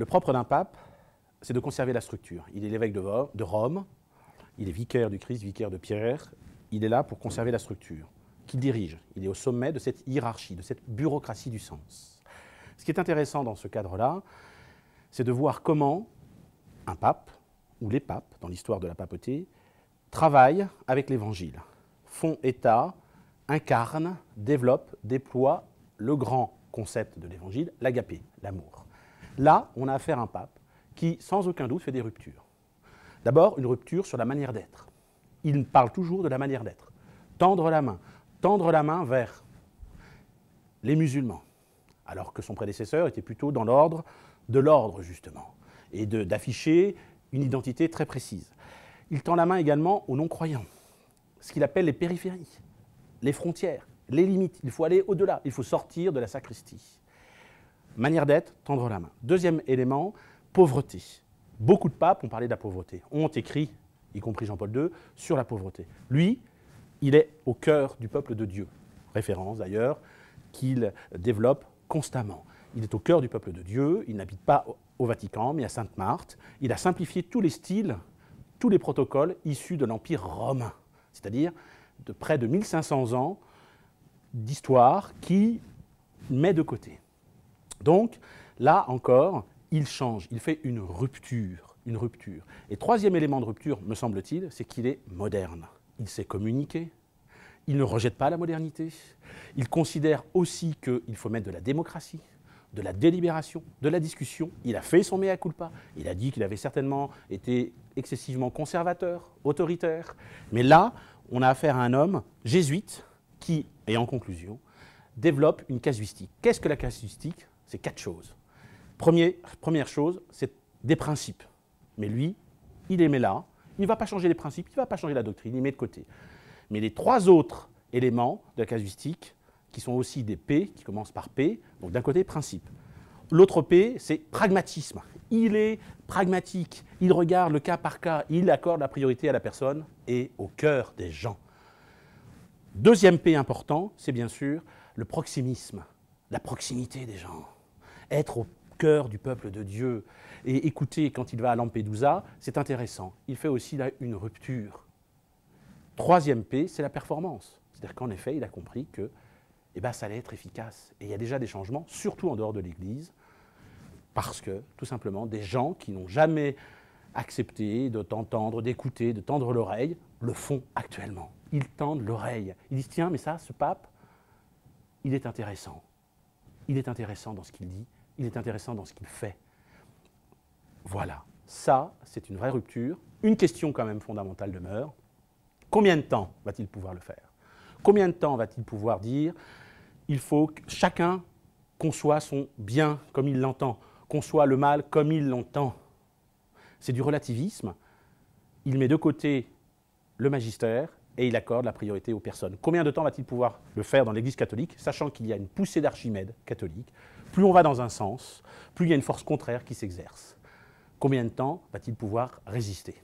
Le propre d'un pape, c'est de conserver la structure. Il est l'évêque de Rome, il est vicaire du Christ, vicaire de Pierre, il est là pour conserver la structure qu'il dirige. Il est au sommet de cette hiérarchie, de cette bureaucratie du sens. Ce qui est intéressant dans ce cadre-là, c'est de voir comment un pape, ou les papes, dans l'histoire de la papauté, travaillent avec l'Évangile, font état, incarnent, développent, déploient le grand concept de l'Évangile, l'agapé, l'amour. Là, on a affaire à un pape qui, sans aucun doute, fait des ruptures. D'abord, une rupture sur la manière d'être. Il parle toujours de la manière d'être. Tendre la main vers les musulmans, alors que son prédécesseur était plutôt dans l'ordre de l'ordre, justement, et d'afficher une identité très précise. Il tend la main également aux non-croyants, ce qu'il appelle les périphéries, les frontières, les limites. Il faut aller au-delà, il faut sortir de la sacristie. Manière d'être, tendre la main. Deuxième élément, pauvreté. Beaucoup de papes ont parlé de la pauvreté, ont écrit, y compris Jean-Paul II, sur la pauvreté. Lui, il est au cœur du peuple de Dieu. Référence d'ailleurs qu'il développe constamment. Il est au cœur du peuple de Dieu, il n'habite pas au Vatican, mais à Sainte-Marthe. Il a simplifié tous les styles, tous les protocoles issus de l'Empire romain, c'est-à-dire de près de 1500 ans d'histoire qui met de côté. Donc, là encore, il change, il fait une rupture, une rupture. Et troisième élément de rupture, me semble-t-il, c'est qu'il est moderne. Il sait communiquer, il ne rejette pas la modernité, il considère aussi qu'il faut mettre de la démocratie, de la délibération, de la discussion. Il a fait son mea culpa, il a dit qu'il avait certainement été excessivement conservateur, autoritaire. Mais là, on a affaire à un homme jésuite qui, et en conclusion, développe une casuistique. Qu'est-ce que la casuistique? C'est 4 choses. Première chose, c'est des principes. Mais lui, il les met là. Il ne va pas changer les principes, il ne va pas changer la doctrine, il les met de côté. Mais les 3 autres éléments de la casuistique, qui sont aussi des P, qui commencent par P, donc d'un côté, principe. L'autre P, c'est pragmatisme. Il est pragmatique, il regarde le cas par cas, il accorde la priorité à la personne et au cœur des gens. Deuxième P important, c'est bien sûr le proximisme, la proximité des gens. Être au cœur du peuple de Dieu et écouter quand il va à Lampedusa, c'est intéressant. Il fait aussi là une rupture. Troisième P, c'est la performance. C'est-à-dire qu'en effet, il a compris que ça allait être efficace. Et il y a déjà des changements, surtout en dehors de l'Église, parce que, tout simplement, des gens qui n'ont jamais accepté de t'entendre, d'écouter, de tendre l'oreille, le font actuellement. Ils tendent l'oreille. Ils disent, tiens, mais ça, ce pape, il est intéressant. Il est intéressant dans ce qu'il dit, il est intéressant dans ce qu'il fait. Voilà, ça, c'est une vraie rupture. Une question quand même fondamentale demeure. Combien de temps va-t-il pouvoir le faire? Combien de temps va-t-il pouvoir dire il faut que chacun conçoit son bien comme il l'entend, conçoit le mal comme il l'entend? C'est du relativisme. Il met de côté le magistère et il accorde la priorité aux personnes. Combien de temps va-t-il pouvoir le faire dans l'Église catholique, sachant qu'il y a une poussée d'Archimède catholique? Plus on va dans un sens, plus il y a une force contraire qui s'exerce. Combien de temps va-t-il pouvoir résister?